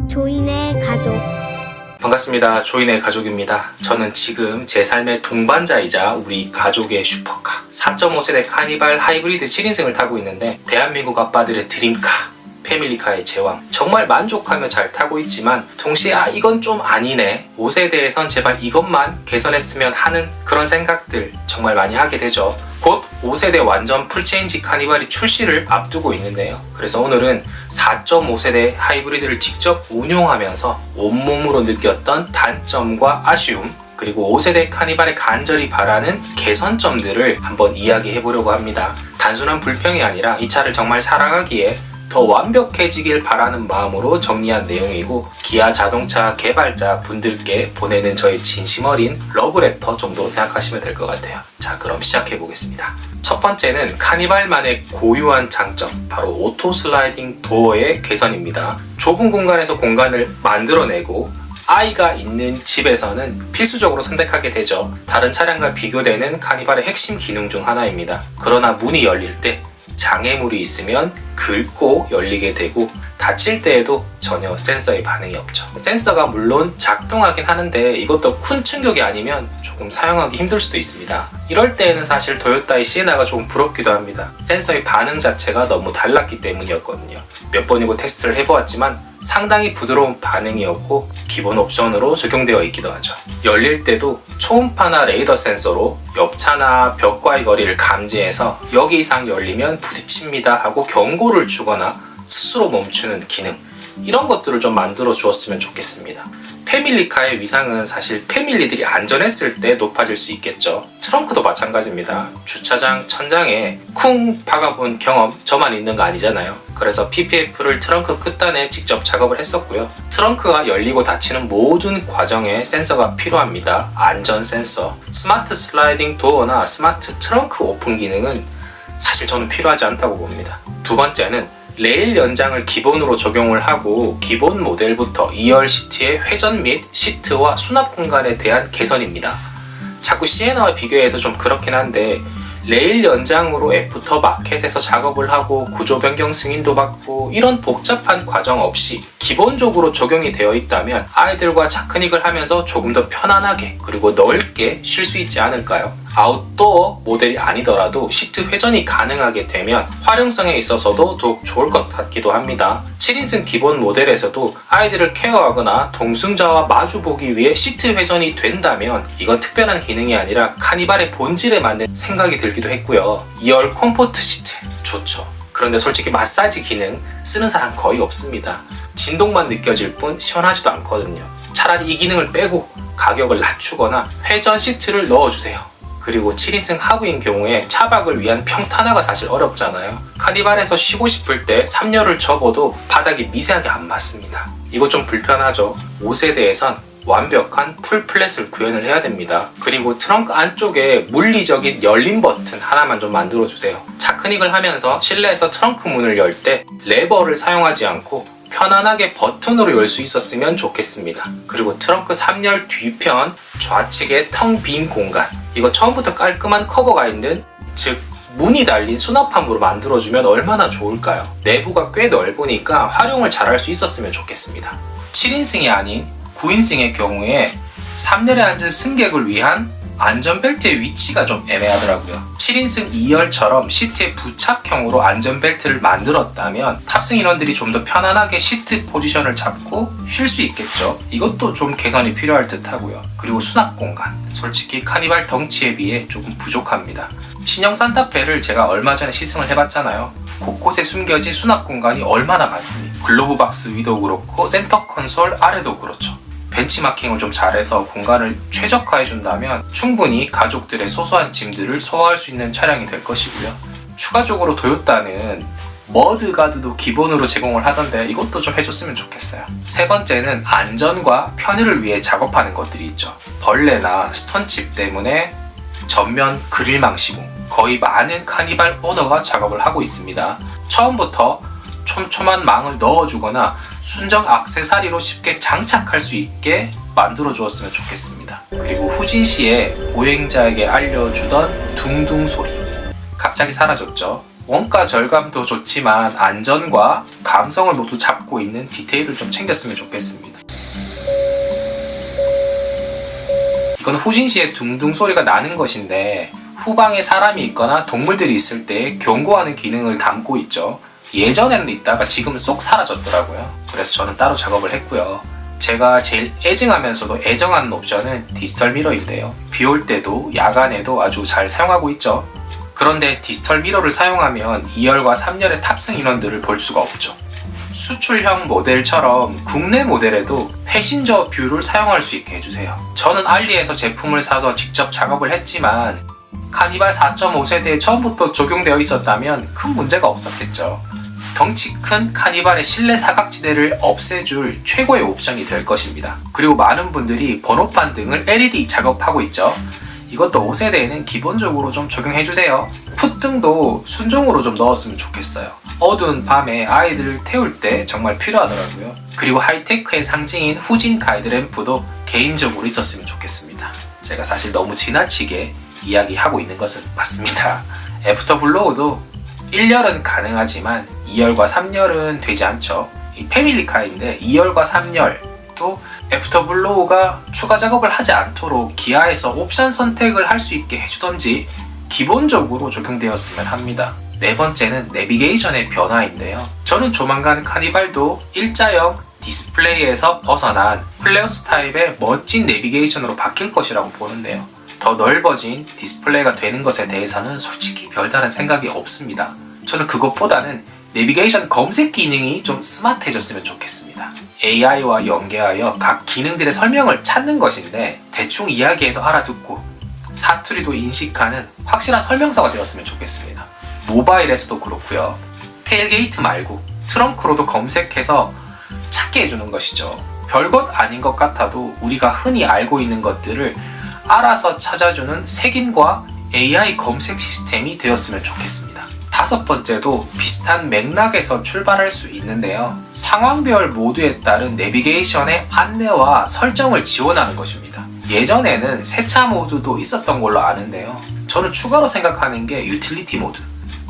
조인의 가족. 반갑습니다. 조인의 가족입니다. 저는 지금 제 삶의 동반자이자 우리 가족의 슈퍼카 4.5세대 카니발 하이브리드 7인승을 타고 있는데, 대한민국 아빠들의 드림카, 패밀리카의 제왕, 정말 만족하며 잘 타고 있지만 동시에 이건 좀 아니네, 5세대에선 제발 이것만 개선했으면 하는 그런 생각들 정말 많이 하게 되죠. 곧 5세대 완전 풀체인지 카니발이 출시를 앞두고 있는데요. 그래서 오늘은 4.5세대 하이브리드를 직접 운용하면서 온몸으로 느꼈던 단점과 아쉬움, 그리고 5세대 카니발에 간절히 바라는 개선점들을 한번 이야기해 보려고 합니다. 단순한 불평이 아니라 이 차를 정말 사랑하기에 더 완벽해지길 바라는 마음으로 정리한 내용이고, 기아 자동차 개발자 분들께 보내는 저의 진심 어린 러브레터 정도 생각하시면 될 것 같아요. 자, 그럼 시작해 보겠습니다. 첫 번째는 카니발만의 고유한 장점, 바로 오토 슬라이딩 도어의 개선입니다. 좁은 공간에서 공간을 만들어내고 아이가 있는 집에서는 필수적으로 선택하게 되죠. 다른 차량과 비교되는 카니발의 핵심 기능 중 하나입니다. 그러나 문이 열릴 때 장애물이 있으면 긁고 열리게 되고, 닫힐 때에도 전혀 센서의 반응이 없죠. 센서가 물론 작동하긴 하는데 이것도 큰 충격이 아니면 조금 사용하기 힘들 수도 있습니다. 이럴 때에는 사실 토요타의 시에나가 조금 부럽기도 합니다. 센서의 반응 자체가 너무 달랐기 때문이었거든요. 몇 번이고 테스트를 해보았지만 상당히 부드러운 반응이었고 기본 옵션으로 적용되어 있기도 하죠. 열릴 때도 초음파나 레이더 센서로 옆차나 벽과의 거리를 감지해서 여기 이상 열리면 부딪힙니다 하고 경고를 주거나 스스로 멈추는 기능, 이런 것들을 좀 만들어 주었으면 좋겠습니다. 패밀리카의 위상은 사실 패밀리들이 안전했을 때 높아질 수 있겠죠. 트렁크도 마찬가지입니다. 주차장 천장에 쿵 박아본 경험 저만 있는 거 아니잖아요. 그래서 PPF를 트렁크 끝단에 직접 작업을 했었고요. 트렁크가 열리고 닫히는 모든 과정에 센서가 필요합니다. 안전 센서. 스마트 슬라이딩 도어나 스마트 트렁크 오픈 기능은 사실 저는 필요하지 않다고 봅니다. 두 번째는 레일 연장을 기본으로 적용을 하고 기본 모델부터 2열 시트의 회전 및 시트와 수납 공간에 대한 개선입니다. 자꾸 시에나와 비교해서 좀 그렇긴 한데, 레일 연장으로 애프터 마켓에서 작업을 하고 구조 변경 승인도 받고 이런 복잡한 과정 없이 기본적으로 적용이 되어 있다면 아이들과 차크닉을 하면서 조금 더 편안하게 그리고 넓게 쉴 수 있지 않을까요? 아웃도어 모델이 아니더라도 시트 회전이 가능하게 되면 활용성에 있어서도 더욱 좋을 것 같기도 합니다. 7인승 기본 모델에서도 아이들을 케어하거나 동승자와 마주보기 위해 시트 회전이 된다면 이건 특별한 기능이 아니라 카니발의 본질에 맞는 생각이 들기도 했고요. 2열 컴포트 시트 좋죠. 그런데 솔직히 마사지 기능 쓰는 사람 거의 없습니다. 진동만 느껴질 뿐 시원하지도 않거든요. 차라리 이 기능을 빼고 가격을 낮추거나 회전 시트를 넣어주세요. 그리고 7인승 하부인 경우에 차박을 위한 평탄화가 사실 어렵잖아요. 카니발에서 쉬고 싶을 때 3열을 접어도 바닥이 미세하게 안 맞습니다. 이거 좀 불편하죠. 5세대에선 완벽한 풀 플랫을 구현을 해야 됩니다. 그리고 트렁크 안쪽에 물리적인 열림 버튼 하나만 좀 만들어주세요. 차크닉을 하면서 실내에서 트렁크 문을 열 때 레버를 사용하지 않고 편안하게 버튼으로 열 수 있었으면 좋겠습니다. 그리고 트렁크 3열 뒤편 좌측에 텅 빈 공간, 이거 처음부터 깔끔한 커버가 있는, 즉 문이 달린 수납함으로 만들어주면 얼마나 좋을까요? 내부가 꽤 넓으니까 활용을 잘할 수 있었으면 좋겠습니다. 7인승이 아닌 9인승의 경우에 3열에 앉은 승객을 위한 안전벨트의 위치가 좀 애매하더라고요. 7인승 2열처럼 시트에 부착형으로 안전벨트를 만들었다면 탑승 인원들이 좀 더 편안하게 시트 포지션을 잡고 쉴 수 있겠죠. 이것도 좀 개선이 필요할 듯 하고요. 그리고 수납 공간, 솔직히 카니발 덩치에 비해 조금 부족합니다. 신형 산타페를 제가 얼마 전에 시승을 해봤잖아요. 곳곳에 숨겨진 수납 공간이 얼마나 많습니까? 글로브 박스 위도 그렇고 센터 콘솔 아래도 그렇죠. 벤치마킹을 좀 잘해서 공간을 최적화해준다면 충분히 가족들의 소소한 짐들을 소화할 수 있는 차량이 될 것이고요. 추가적으로 토요타는 머드가드도 기본으로 제공을 하던데 이것도 좀 해줬으면 좋겠어요. 세 번째는 안전과 편의를 위해 작업하는 것들이 있죠. 벌레나 스톤칩 때문에 전면 그릴망 시공, 거의 많은 카니발 오너가 작업을 하고 있습니다. 처음부터 촘촘한 망을 넣어주거나 순정 액세서리로 쉽게 장착할 수 있게 만들어 주었으면 좋겠습니다. 그리고 후진 시에 보행자에게 알려주던 둥둥 소리, 갑자기 사라졌죠. 원가 절감도 좋지만 안전과 감성을 모두 잡고 있는 디테일을 좀 챙겼으면 좋겠습니다. 이건 후진 시에 둥둥 소리가 나는 것인데 후방에 사람이 있거나 동물들이 있을 때 경고하는 기능을 담고 있죠. 예전에는 있다가 지금은 쏙 사라졌더라고요. 그래서 저는 따로 작업을 했고요. 제가 제일 애증하면서도 애정하는 옵션은 디지털 미러인데요. 비 올 때도 야간에도 아주 잘 사용하고 있죠. 그런데 디지털 미러를 사용하면 2열과 3열의 탑승 인원들을 볼 수가 없죠. 수출형 모델처럼 국내 모델에도 패신저 뷰를 사용할 수 있게 해주세요. 저는 알리에서 제품을 사서 직접 작업을 했지만 카니발 4.5세대에 처음부터 적용되어 있었다면 큰 문제가 없었겠죠. 덩치 큰 카니발의 실내 사각지대를 없애줄 최고의 옵션이 될 것입니다. 그리고 많은 분들이 번호판 등을 LED 작업하고 있죠. 이것도 5세대에는 기본적으로 좀 적용해주세요. 풋등도 순정으로 좀 넣었으면 좋겠어요. 어두운 밤에 아이들을 태울 때 정말 필요하더라고요. 그리고 하이테크의 상징인 후진 가이드램프도 개인적으로 있었으면 좋겠습니다. 제가 사실 너무 지나치게 이야기하고 있는 것은 맞습니다. 애프터블로우도 1열은 가능하지만 2열과 3열은 되지 않죠. 이 패밀리카인데 2열과 3열도 애프터블로우가 추가 작업을 하지 않도록 기아에서 옵션 선택을 할 수 있게 해주던지 기본적으로 적용되었으면 합니다. 네 번째는 내비게이션의 변화인데요. 저는 조만간 카니발도 일자형 디스플레이에서 벗어난 플레어스 타입의 멋진 내비게이션으로 바뀔 것이라고 보는데요. 더 넓어진 디스플레이가 되는 것에 대해서는 솔직히 별다른 생각이 없습니다. 저는 그것보다는 내비게이션 검색 기능이 좀 스마트해졌으면 좋겠습니다. AI와 연계하여 각 기능들의 설명을 찾는 것인데 대충 이야기해도 알아듣고 사투리도 인식하는 확실한 설명서가 되었으면 좋겠습니다. 모바일에서도 그렇고요. 테일게이트 말고 트렁크로도 검색해서 찾게 해주는 것이죠. 별것 아닌 것 같아도 우리가 흔히 알고 있는 것들을 알아서 찾아주는 색인과 AI 검색 시스템이 되었으면 좋겠습니다. 다섯 번째도 비슷한 맥락에서 출발할 수 있는데요. 상황별 모드에 따른 내비게이션의 안내와 설정을 지원하는 것입니다. 예전에는 세차 모드도 있었던 걸로 아는데요. 저는 추가로 생각하는 게 유틸리티 모드,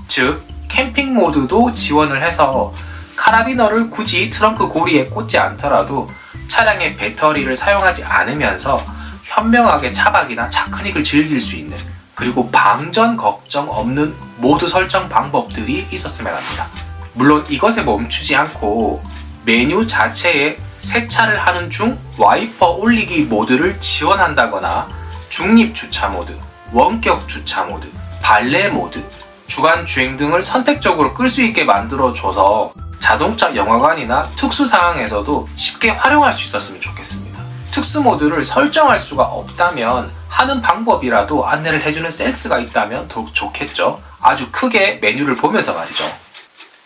즉 캠핑 모드도 지원을 해서 카라비너를 굳이 트렁크 고리에 꽂지 않더라도 차량의 배터리를 사용하지 않으면서 현명하게 차박이나 차크닉을 즐길 수 있는, 그리고 방전 걱정 없는 모드 설정 방법들이 있었으면 합니다. 물론 이것에 멈추지 않고 메뉴 자체에 세차를 하는 중 와이퍼 올리기 모드를 지원한다거나 중립 주차 모드, 원격 주차 모드, 발레 모드, 주간 주행 등을 선택적으로 끌 수 있게 만들어줘서 자동차 영화관이나 특수 상황에서도 쉽게 활용할 수 있었으면 좋겠습니다. 특수 모드를 설정할 수가 없다면 하는 방법이라도 안내를 해주는 센스가 있다면 더욱 좋겠죠. 아주 크게 메뉴를 보면서 말이죠.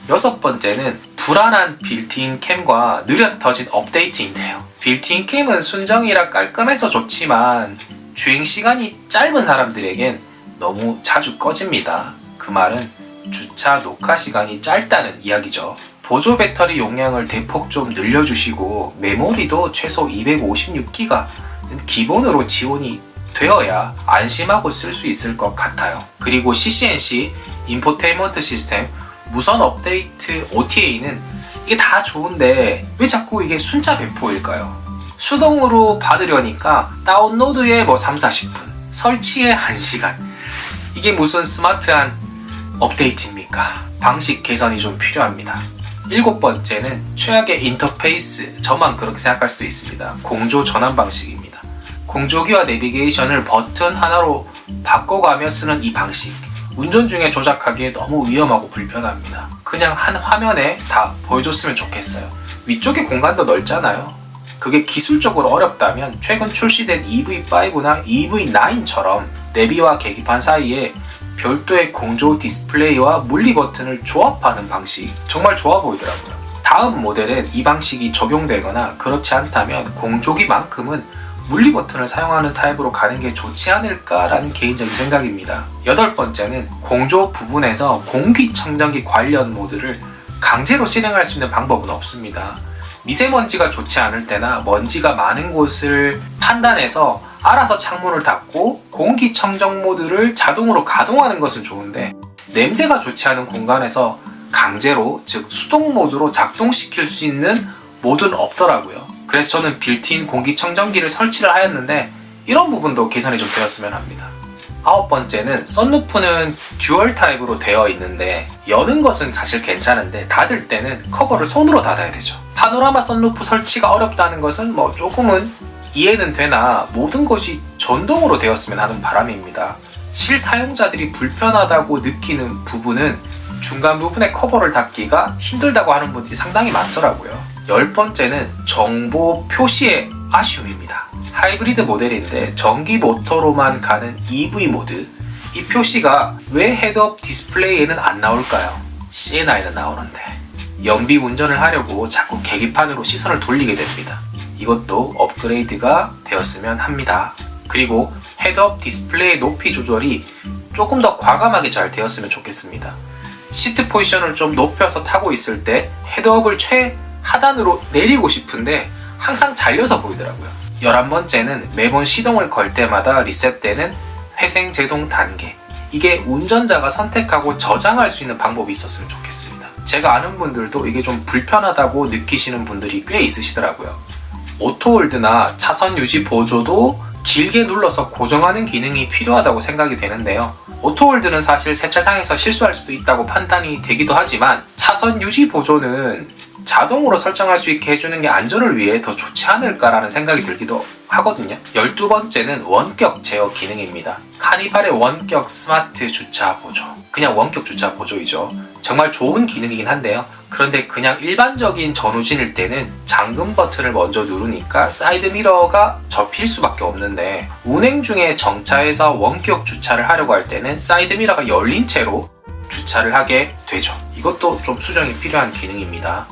여섯 번째는 불안한 빌트인 캠과 느려터진 업데이트인데요. 빌트인 캠은 순정이라 깔끔해서 좋지만 주행시간이 짧은 사람들에겐 너무 자주 꺼집니다. 그 말은 주차 녹화 시간이 짧다는 이야기죠. 보조 배터리 용량을 대폭 좀 늘려주시고 메모리도 최소 256기가는 기본으로 지원이 되어야 안심하고 쓸 수 있을 것 같아요. 그리고 CCNC, 인포테인먼트 시스템, 무선 업데이트 OTA는 이게 다 좋은데 왜 자꾸 이게 순차 배포일까요? 수동으로 받으려니까 다운로드에 3-40분, 설치에 1시간. 이게 무슨 스마트한 업데이트입니까? 방식 개선이 좀 필요합니다. 일곱 번째는 최악의 인터페이스, 저만 그렇게 생각할 수도 있습니다. 공조 전환 방식입니다. 공조기와 내비게이션을 버튼 하나로 바꿔가며 쓰는 이 방식, 운전 중에 조작하기에 너무 위험하고 불편합니다. 그냥 한 화면에 다 보여줬으면 좋겠어요. 위쪽에 공간도 넓잖아요. 그게 기술적으로 어렵다면 최근 출시된 EV5나 EV9처럼 내비와 계기판 사이에 별도의 공조 디스플레이와 물리 버튼을 조합하는 방식, 정말 좋아 보이더라고요. 다음 모델엔 이 방식이 적용되거나 그렇지 않다면 공조기만큼은 물리 버튼을 사용하는 타입으로 가는 게 좋지 않을까라는 개인적인 생각입니다. 여덟 번째는 공조 부분에서 공기청정기 관련 모드를 강제로 실행할 수 있는 방법은 없습니다. 미세먼지가 좋지 않을 때나 먼지가 많은 곳을 판단해서 알아서 창문을 닫고 공기청정 모드를 자동으로 가동하는 것은 좋은데 냄새가 좋지 않은 공간에서 강제로, 즉 수동 모드로 작동시킬 수 있는 모드는 없더라고요. 그래서 저는 빌트인 공기청정기를 설치를 하였는데 이런 부분도 개선이 좀 되었으면 합니다. 9번째는 썬루프는 듀얼 타입으로 되어 있는데 여는 것은 사실 괜찮은데 닫을 때는 커버를 손으로 닫아야 되죠. 파노라마 썬루프 설치가 어렵다는 것은 뭐 조금은 이해는 되나 모든 것이 전동으로 되었으면 하는 바람입니다. 실사용자들이 불편하다고 느끼는 부분은 중간 부분에 커버를 닫기가 힘들다고 하는 분들이 상당히 많더라고요. 10번째는 정보 표시의 아쉬움입니다. 하이브리드 모델인데 전기 모터로만 가는 EV 모드, 이 표시가 왜 헤드업 디스플레이에는 안 나올까요? CNI는 나오는데 연비 운전을 하려고 자꾸 계기판으로 시선을 돌리게 됩니다. 이것도 업그레이드가 되었으면 합니다. 그리고 헤드업 디스플레이 높이 조절이 조금 더 과감하게 잘 되었으면 좋겠습니다. 시트 포지션을 좀 높여서 타고 있을 때 헤드업을 최하단으로 내리고 싶은데 항상 잘려서 보이더라고요. 11번째는 매번 시동을 걸 때마다 리셋되는 회생 제동 단계, 이게 운전자가 선택하고 저장할 수 있는 방법이 있었으면 좋겠습니다. 제가 아는 분들도 이게 좀 불편하다고 느끼시는 분들이 꽤 있으시더라고요. 오토홀드나 차선 유지 보조도 길게 눌러서 고정하는 기능이 필요하다고 생각이 되는데요. 오토홀드는 사실 세차장에서 실수할 수도 있다고 판단이 되기도 하지만 차선 유지 보조는 자동으로 설정할 수 있게 해주는 게 안전을 위해 더 좋지 않을까라는 생각이 들기도 하거든요. 12번째는 원격 제어 기능입니다. 카니발의 원격 스마트 주차 보조, 그냥 원격 주차 보조이죠. 정말 좋은 기능이긴 한데요. 그런데 그냥 일반적인 전후진일 때는 잠금 버튼을 먼저 누르니까 사이드 미러가 접힐 수밖에 없는데 운행 중에 정차해서 원격 주차를 하려고 할 때는 사이드 미러가 열린 채로 주차를 하게 되죠. 이것도 좀 수정이 필요한 기능입니다.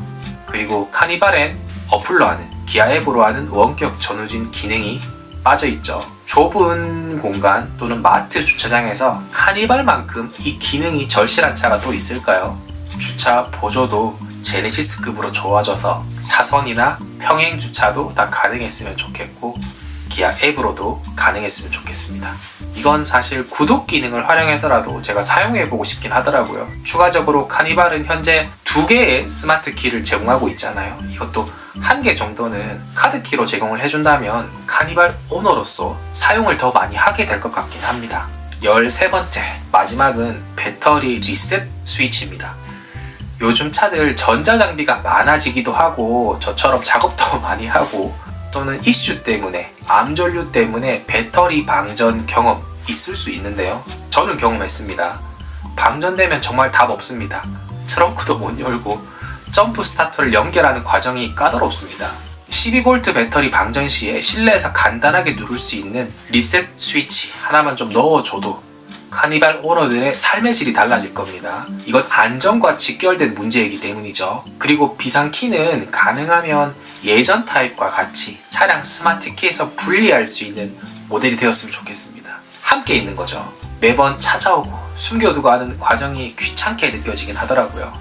그리고 카니발엔 어플로 하는, 기아 앱으로 하는 원격 전후진 기능이 빠져있죠. 좁은 공간 또는 마트 주차장에서 카니발만큼 이 기능이 절실한 차가 또 있을까요? 주차 보조도 제네시스급으로 좋아져서 사선이나 평행 주차도 다 가능했으면 좋겠고 기아 앱으로도 가능했으면 좋겠습니다. 이건 사실 구독 기능을 활용해서라도 제가 사용해보고 싶긴 하더라고요. 추가적으로 카니발은 현재 2개의 스마트 키를 제공하고 있잖아요. 이것도 1개 정도는 카드 키로 제공을 해준다면 카니발 오너로서 사용을 더 많이 하게 될 것 같긴 합니다. 13번째, 마지막은 배터리 리셋 스위치입니다. 요즘 차들 전자장비가 많아지기도 하고 저처럼 작업도 많이 하고 또는 이슈 때문에, 암전류 때문에 배터리 방전 경험 있을 수 있는데요. 저는 경험했습니다. 방전되면 정말 답 없습니다. 트렁크도 못 열고 점프 스타터를 연결하는 과정이 까다롭습니다. 12V 배터리 방전 시에 실내에서 간단하게 누를 수 있는 리셋 스위치 하나만 좀 넣어줘도 카니발 오너들의 삶의 질이 달라질 겁니다. 이건 안전과 직결된 문제이기 때문이죠. 그리고 비상키는 가능하면 예전 타입과 같이 차량 스마트 키에서 분리할 수 있는 모델이 되었으면 좋겠습니다. 함께 있는 거죠. 매번 찾아오고 숨겨두고 하는 과정이 귀찮게 느껴지긴 하더라고요.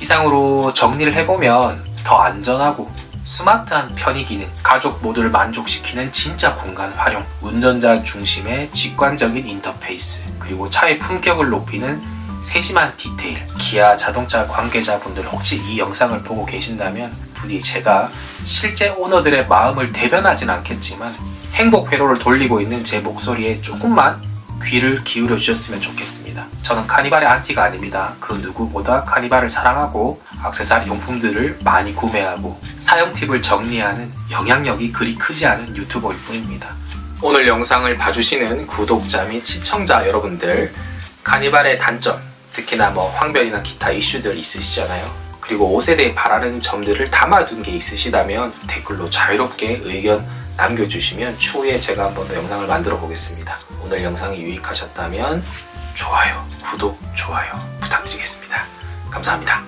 이상으로 정리를 해보면 더 안전하고 스마트한 편의 기능, 가족 모두를 만족시키는 진짜 공간 활용, 운전자 중심의 직관적인 인터페이스, 그리고 차의 품격을 높이는 세심한 디테일. 기아 자동차 관계자분들 혹시 이 영상을 보고 계신다면 부디 제가 실제 오너들의 마음을 대변하진 않겠지만 행복 회로를 돌리고 있는 제 목소리에 조금만 귀를 기울여 주셨으면 좋겠습니다. 저는 카니발의 안티가 아닙니다. 그 누구보다 카니발을 사랑하고 액세서리 용품들을 많이 구매하고 사용 팁을 정리하는 영향력이 그리 크지 않은 유튜버일 뿐입니다. 오늘 영상을 봐주시는 구독자 및 시청자 여러분들, 카니발의 단점, 특히나 황변이나 기타 이슈들 있으시잖아요. 그리고 5세대에 바라는 점들을 담아둔 게 있으시다면 댓글로 자유롭게 의견 남겨주시면 추후에 제가 한 번 더 영상을 만들어 보겠습니다. 오늘 영상이 유익하셨다면 좋아요, 구독, 좋아요 부탁드리겠습니다. 감사합니다.